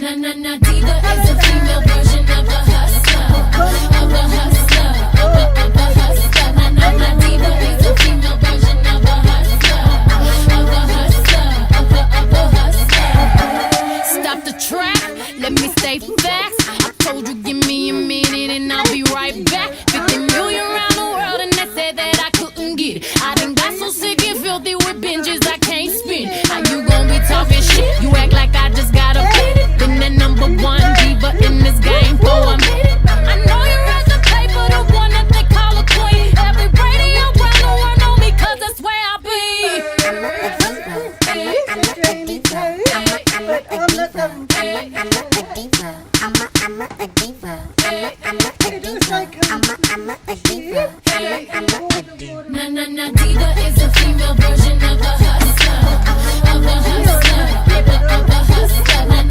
Na na na diva is a female version of a hustler, of a hustler, of a hustler. Na na na diva is a female version of a hustler, of a hustler, of a hustler. Stop the track, let me say facts. I told you give me a minute and I'll be right back. 50 million around the world and they said that I couldn't get it. I done got so sick and filthy with binges I can't spin. How you gon' be talking shit? You act like I just got a bit. Been the number one diva in this game for a minute. I know you read the paper, the one that they call a queen. Every radio around the world know me 'cause that's where I be. I'm a diva. I'm a diva. Na na na diva is a female version of a hustler, of a hustler, of a hustler.